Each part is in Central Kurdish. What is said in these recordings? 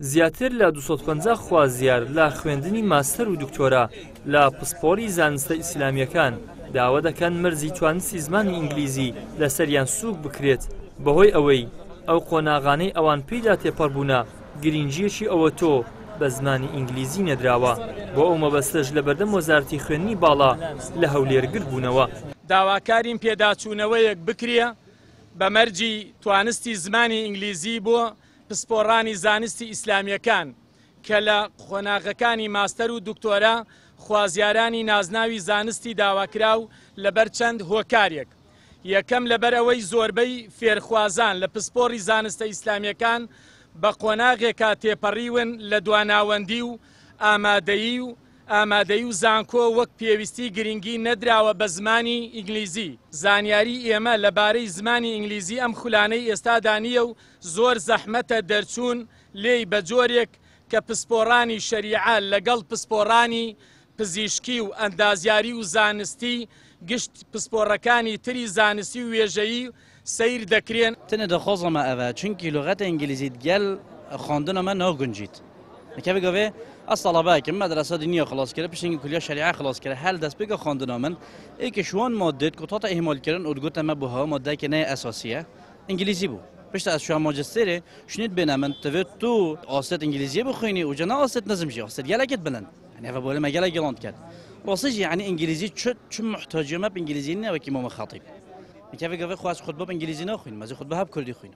زیاتر لە 250 خوازیار لە خوێندنی ماستەر و دکتۆرا لە پسپۆری زانستە ئیسلامیەکان داوا دەکەن مەرزی توانستی زمانی ئینگلیزی لەسەریان سووک بکرێت بەهۆی ئەوەی ئەو قۆناغانەی ئەوان پێیدا تێپەڕبوونا گرنگیەکی ئەوە تۆ بە زمانی ئینگلیزی نەدراوە بۆ ئەو مەبەستەش لە بەردەم وەزارەتی خوێندنی باڵا لە هەولێرگرت بوونەوە. داواکارین پێداچوونەوەیەک بکرێ بە مەرجی توانستی زمانی ئینگلیزی بۆ پسپۆڕانی زانستی ئیسلامیەکان کە لە قۆناغەکانی ماستەر و دکتۆرا خوازیارانی نازناوی زانستی داواکراو لەبەر چەند هۆکارێک. یەکەم لەبەر ئەوەی زۆربەی فێرخوازان لە پسپۆڕی زانستە ئیسلامیەکان بە قۆناغێکا تێپەڕیون لە دواناوەندی و ئامادەیی و زانکۆ وەک پێویستی گرنگی نەدراوە بە زمانی ئینگلیزی. زانیاری ئێمە لەبارەی زمانی ئینگلیزی ئەم خولانەی ئێستادا نییە و زۆر زەحمەتە دەرچوون لێی بە جۆرێک کە پسپۆڕانی شەریعە لەگەڵ پسپۆڕانی پزیشکی و ئەندازیاری و زانستی گشت پسپۆڕەکانی تری زانستی و وێژەیی سیر دەکرێن. تنە دەخۆزەمە ئەوە چونکی لغەتە ئینگلیزیت گەل خوێندنەمە ناگونجیت. كيف قوي أصلا باكم مدرسة دينية خلاص كده بشين كلية شريعة خلاص كده هل دست بيجا خواندنا من إيه شوان مادة كتاتا إهمال كردن ورجوت ما بها مادة كناية أساسية إنجليزي بو بس أشياء ماجستيري شنيد بينا من تفيد تو أستاذ إنجليزية بخويني وجنا أستاذ نظم شيء أستاذ يلا كده بلند يعني فبقول ما يلا جلاند كده راسي يعني إنجليزي شو محتاجة ما بإنجليزينا وكيما مخاطب كيف قوي خواص خطبة بإنجليزينا خوين ما زي خطبة بكردي خوين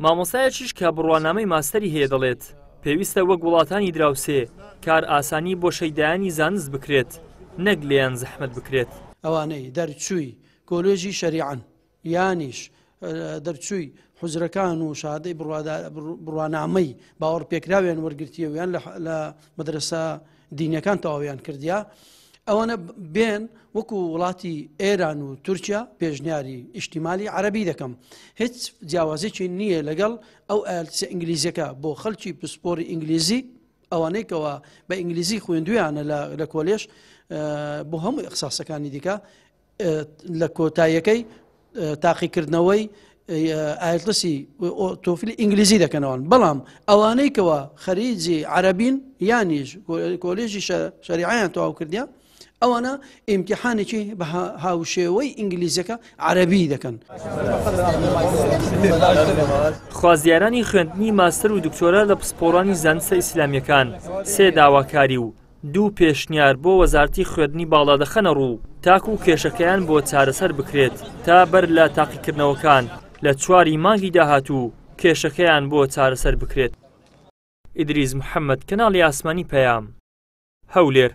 ما مصايرش كبروانامي ماستري هي دلت پێویستە وەک وڵاتانی دراوسێ کار ئاسانی بۆ شەیدایانی زانست بکرێت نەک لێیان زەحمەت بکرێت. ئەوانەی دەرچووی کۆلێژی شەریعەن یانیش دەرچووی حوزرەکان و شادەی بڕوانامەی باوەڕ پێکراویان وەرگرتیەوە یان لە مەدرسە دینیەکان تەواویان کردیا ئەوانە بێن وەکو وڵاتی ئێران و تورکیا پێشنیاری ئیشتیمالی عەرەبی دەکەم هیچ جیاوازێکی نییە لەگەڵ ئەو ئایلتسە ئینگلیزیەکە بۆ خەڵکی پسپۆری ئینگلیزی ئەوانەی کەەوە بە ئینگلیزی خوێندویانە لە کۆلێژ بۆ هەموو ئەخساسەکانی دیکە لە کۆتاییەکەی تاقیکردنەوەی ئایلتسی تۆفیلی ئینگلیزی دەکەنەوەن بەڵام ئەوانەی کەەوە خەریجی عەرەبین یانیش کۆلێژی شەریعەیان تەواو کردیا ئەوانە ئیمتیحانێکی بە هاوشێوەی ئینگلیزیەکە عەرەبی دەکەن. خوازیارانی خوێندنی ماستەر و دکتۆرا لە پسپۆڕانی زانستە ئیسلامیەکان سێ داواکاری و دوو پێشنیار بۆ وەزارەتی خوێندنی باڵا دەخەنە ڕوو تاکو و کێشەکەیان بۆ چارەسەر بکرێت تا بەر لە تاقیکردنەوەکان لە 4 مانگی داهاتوو کێشەکەیان بۆ چارەسەر بکرێت. ئیدریس محەممەد کەناڵی ئاسمانی پەیام هەولێر.